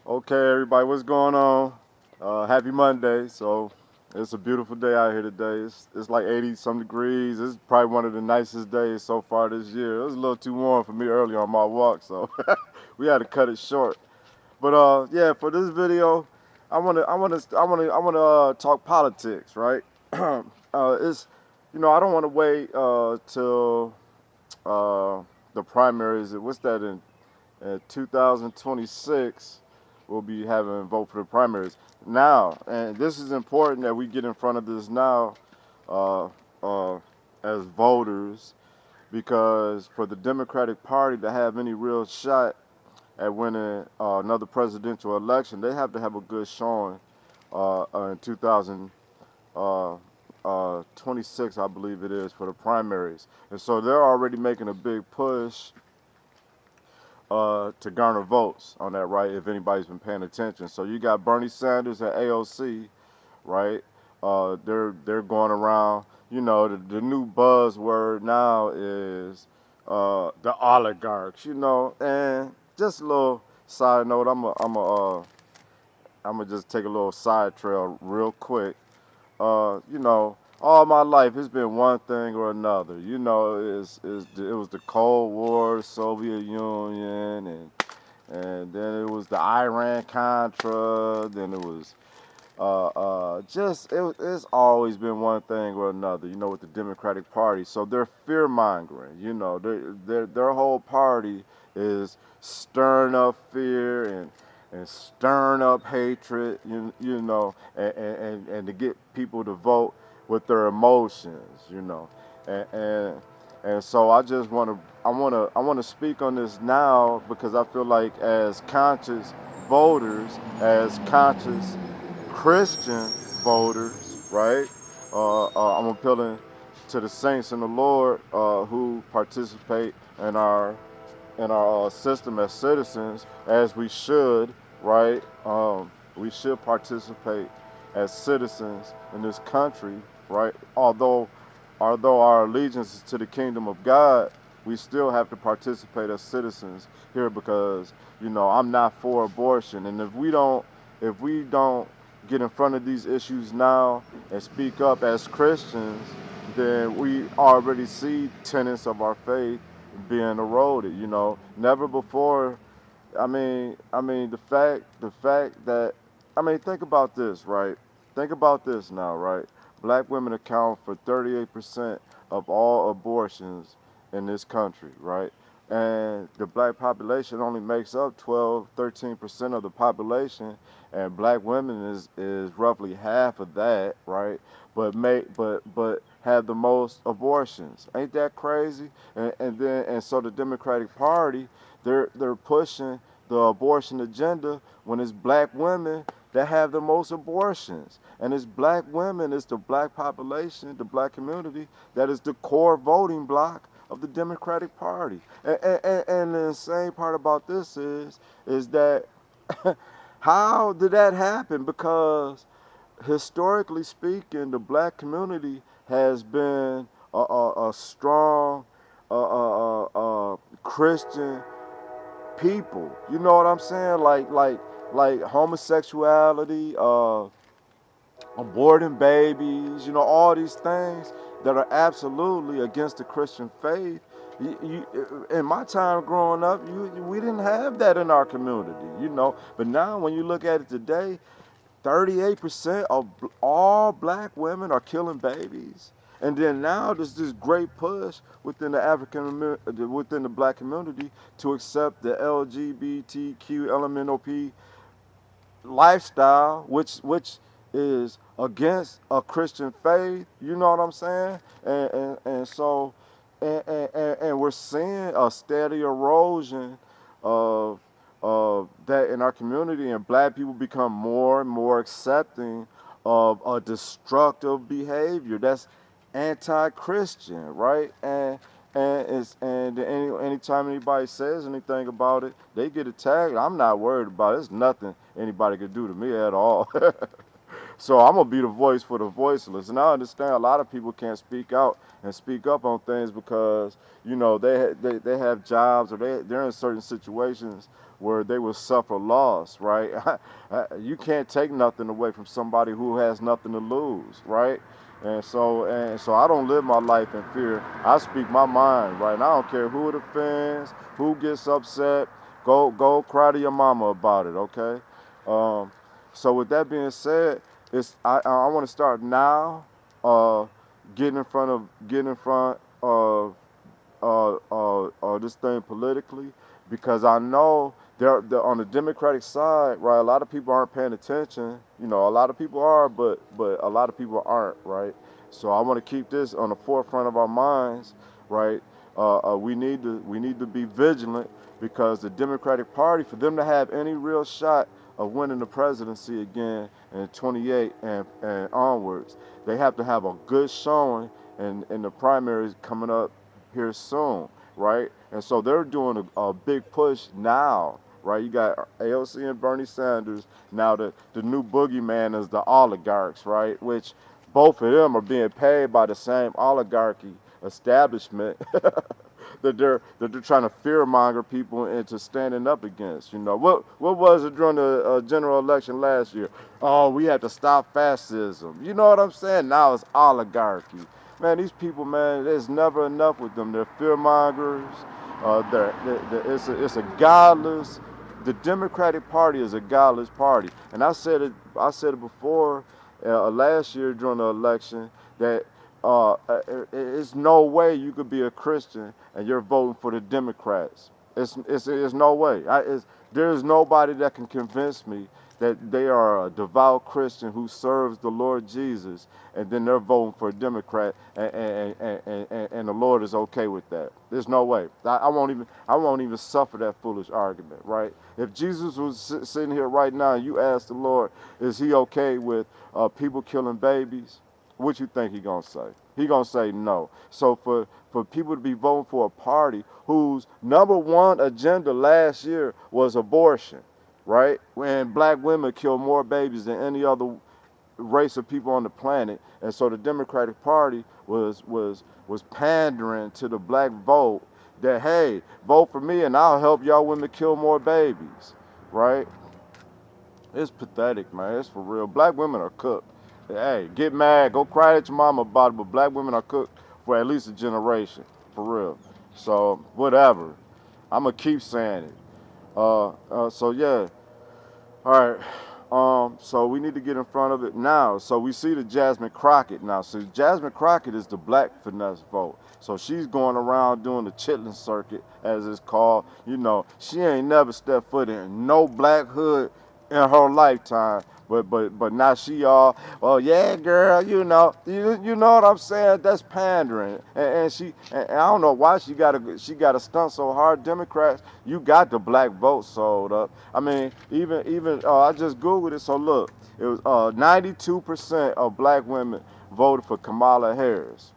Okay, everybody, what's going on? Happy Monday. So it's a beautiful day out here today. It's like 80 some degrees. It's probably one of the nicest days so far this year. It was a little too warm for me earlier on my walk, so we had to cut it short. But yeah, for this video, I wanna talk politics, right? It's I don't want to wait till uh, the primaries. What's that in 2026? We'll be having a vote for the primaries now, and this is important that we get in front of this now uh, uh, as voters, because for the Democratic Party to have any real shot at winning another presidential election, they have to have a good showing in 2026, I believe it is, for the primaries. And so they're already making a big push to garner votes on that, right? If anybody's been paying attention, so you got Bernie Sanders at AOC, right? They're going around. The new buzzword now is the oligarchs. And just a little side note. I'm gonna just take a little side trail real quick. All my life it's been one thing or another. It was the Cold War, Soviet Union, and then it was the Iran Contra. Then it was it's always been one thing or another. With the Democratic Party, so they're fear mongering. Their whole party is stirring up fear and stirring up hatred. And to get people to vote with their emotions. And so I want to speak on this now, because I feel like as conscious voters, as conscious Christian voters, right? I'm appealing to the saints in the Lord who participate in our system as citizens, as we should, right? We should participate as citizens in this country, right? Although our allegiance is to the kingdom of God, we still have to participate as citizens here, because I'm not for abortion, and if we don't get in front of these issues now and speak up as Christians, then we already see tenets of our faith being eroded. Never before. The fact that, think about this, right? Think about this now, right? Black women account for 38% of all abortions in this country, right? And the black population only makes up 12, 13% of the population, and black women is roughly half of that, right? But have the most abortions. Ain't that crazy? And so the Democratic Party, they're pushing the abortion agenda when it's black women that have the most abortions. And it's black women, it's the black population, the black community, that is the core voting bloc of the Democratic Party. And the insane part about this is that how did that happen? Because historically speaking, the black community has been a strong Christian people. You know what I'm saying? Like homosexuality, aborting babies. All these things that are absolutely against the Christian faith. In my time growing up, we didn't have that in our community. But now when you look at it today, 38% of all black women are killing babies. And then now there's this great push within within the black community to accept the LGBTQ LMNOP lifestyle, which is against a Christian faith. You know what I'm saying? And so and we're seeing a steady erosion of that in our community, and black people become more and more accepting of a destructive behavior that's anti-Christian, right? And anytime anybody says anything about it, they get attacked. I'm not worried about it. It's nothing anybody could do to me at all. So I'm gonna be the voice for the voiceless, and I understand a lot of people can't speak out and speak up on things because they have jobs, or they're in certain situations where they will suffer loss, right? You can't take nothing away from somebody who has nothing to lose, right? And so I don't live my life in fear. I speak my mind, right? And I don't care who it offends, who gets upset. Go cry to your mama about it, okay? Um, so with that being said, I want to start now, uh, getting in front of this thing politically, because I know they're on the Democratic side, right? A lot of people aren't paying attention. A lot of people are, but a lot of people aren't, right? So I want to keep this on the forefront of our minds, right? We need to be vigilant, because the Democratic Party, for them to have any real shot of winning the presidency again in 28 and onwards, they have to have a good showing in the primaries coming up here soon, right? And so they're doing a big push now, right? You got AOC and Bernie Sanders. Now the new boogeyman is the oligarchs, right? Which both of them are being paid by the same oligarchy establishment that they're trying to fearmonger people into standing up against. What was it during the general election last year? Oh, we had to stop fascism. You know what I'm saying? Now it's oligarchy. Man, these people, man, there's never enough with them. They're fearmongers. It's a godless. The Democratic Party is a godless party, and I said it before last year during the election that it's no way you could be a Christian and you're voting for the Democrats. It's no way. There's nobody that can convince me that they are a devout Christian who serves the Lord Jesus, and then they're voting for a Democrat, and the Lord is okay with that. There's no way. I won't even suffer that foolish argument, right? If Jesus was sitting here right now and you asked the Lord, is he okay with people killing babies? What you think he gonna say? He gonna say no. So for people to be voting for a party whose number one agenda last year was abortion, right? When black women kill more babies than any other race of people on the planet, and so the Democratic Party was pandering to the black vote that, hey, vote for me and I'll help y'all women kill more babies, right? It's pathetic, man. It's for real. Black women are cooked. Hey, get mad, go cry at your mama about it, but black women are cooked for at least a generation, for real. So whatever. I'm gonna keep saying it. So yeah. All right. So we need to get in front of it now. So we see the Jasmine Crockett now. So Jasmine Crockett is the black finesse vote. So she's going around doing the chitlin circuit, as it's called. She ain't never stepped foot in no black hood in her lifetime. But now she all, well, yeah, girl, you know what I'm saying? That's pandering, and I don't know why she got to stunt so hard. Democrats, you got the black vote sold up. I mean, even I just googled it. So look, it was 92% of black women voted for Kamala Harris.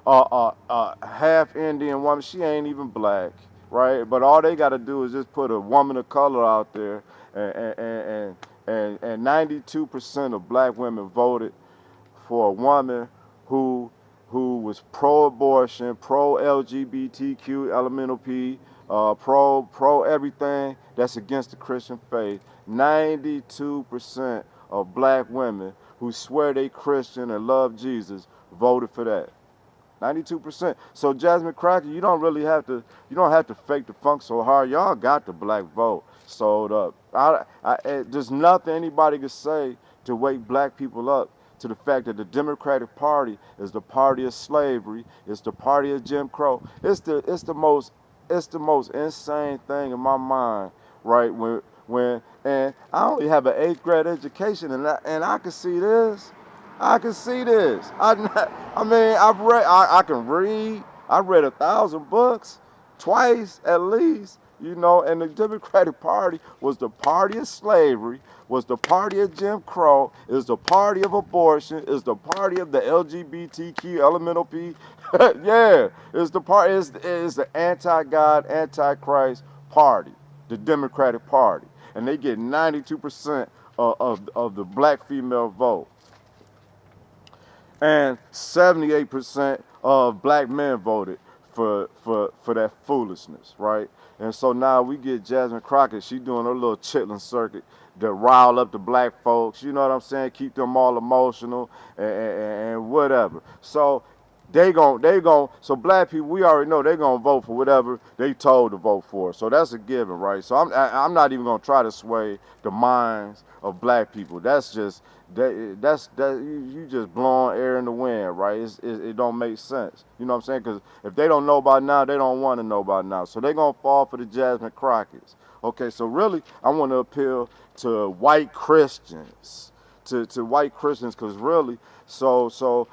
Half Indian woman. She ain't even black, right? But all they got to do is just put a woman of color out there, and 92% of black women voted for a woman who was pro-abortion, pro-LGBTQ, elemental P, pro everything that's against the Christian faith. 92% of black women who swear they Christian and love Jesus voted for that. 92%. So Jasmine Crockett, you don't have to fake the funk so hard. Y'all got the black vote sold up. There's nothing anybody can say to wake black people up to the fact that the Democratic Party is the party of slavery. It's the party of Jim Crow. It's the most insane thing in my mind, right? And I only have an eighth grade education, and I can see this. I can see this. I mean, I can read. I read 1,000 books twice at least. And the Democratic Party was the party of slavery, was the party of Jim Crow, is the party of abortion, is the party of the LGBTQ, elemental P. Yeah, it's the party. It's the anti-God, anti-Christ party, the Democratic Party, and they get 92% of the black female vote, and 78% of black men voted. for that foolishness, right? And so now we get Jasmine Crockett. She doing her little chitlin circuit to rile up the black folks. You know what I'm saying? Keep them all emotional and whatever. So they gon' so black people, we already know they gonna vote for whatever they told to vote for. So that's a given, right? So I'm not even gonna try to sway the minds of black people. That's just that you just blowing air in the wind, right? It don't make sense. You know what I'm saying? Because if they don't know by now, they don't want to know by now. So they gonna fall for the Jasmine Crockett's. Okay, so really, I want to appeal to white Christians, to white Christians, because really, so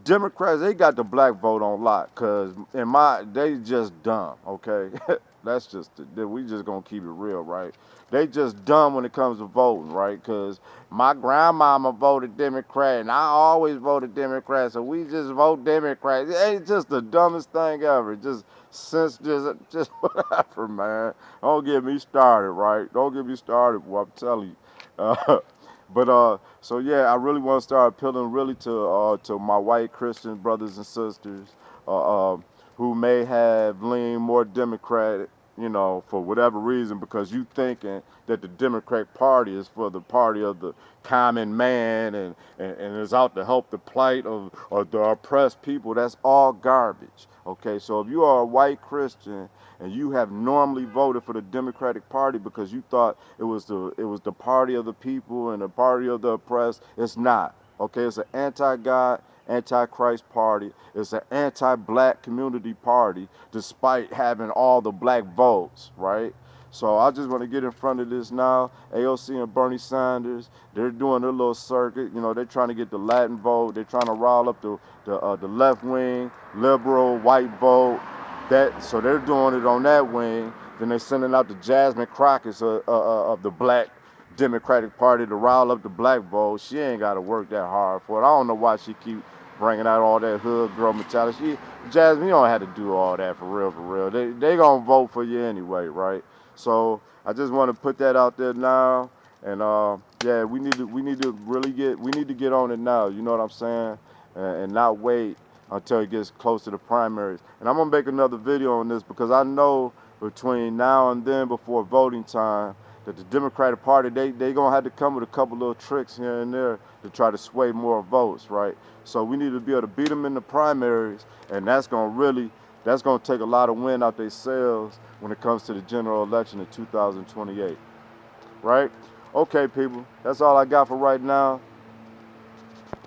Democrats, they got the black vote on lock, cause they just dumb. Okay, that's just we just gonna keep it real, right? They just dumb when it comes to voting, right? Cause my grandmama voted Democrat, and I always voted Democrat, so we just vote Democrat. It's just the dumbest thing ever. Just whatever, man. Don't get me started, right? Don't get me started, boy. I'm telling you. So yeah, I really want to start appealing really to my white Christian brothers and sisters, uh, uh, who may have leaned more Democratic, you know, for whatever reason, because you thinking that the Democratic Party is for the party of the common man and is out to help the plight of the oppressed people. That's all garbage. Okay, so if you are a white Christian and you have normally voted for the Democratic Party because you thought it was the party of the people and the party of the oppressed, it's not. Okay, it's an anti-God, anti-Christ party. It's an anti-black community party, despite having all the black votes, right? So I just want to get in front of this now. AOC and Bernie Sanders, they're doing their little circuit. You know, they're trying to get the Latin vote. They're trying to rile up the left wing, liberal, white vote. So they're doing it on that wing. Then they're sending out the Jasmine Crockett's of the black Democratic Party to rile up the black vote. She ain't got to work that hard for it. I don't know why she keep bringing out all that hood girl mentality. Jasmine, you don't have to do all that for real, for real. They gonna vote for you anyway, right? So I just want to put that out there now, and yeah, we need to get on it now. You know what I'm saying? And not wait until it gets close to the primaries. And I'm gonna make another video on this because I know between now and then, before voting time, that the Democratic Party, they gonna have to come with a couple little tricks here and there to try to sway more votes, right? So we need to be able to beat them in the primaries, and that's gonna take a lot of wind out their sails when it comes to the general election in 2028, right? Okay, people, that's all I got for right now.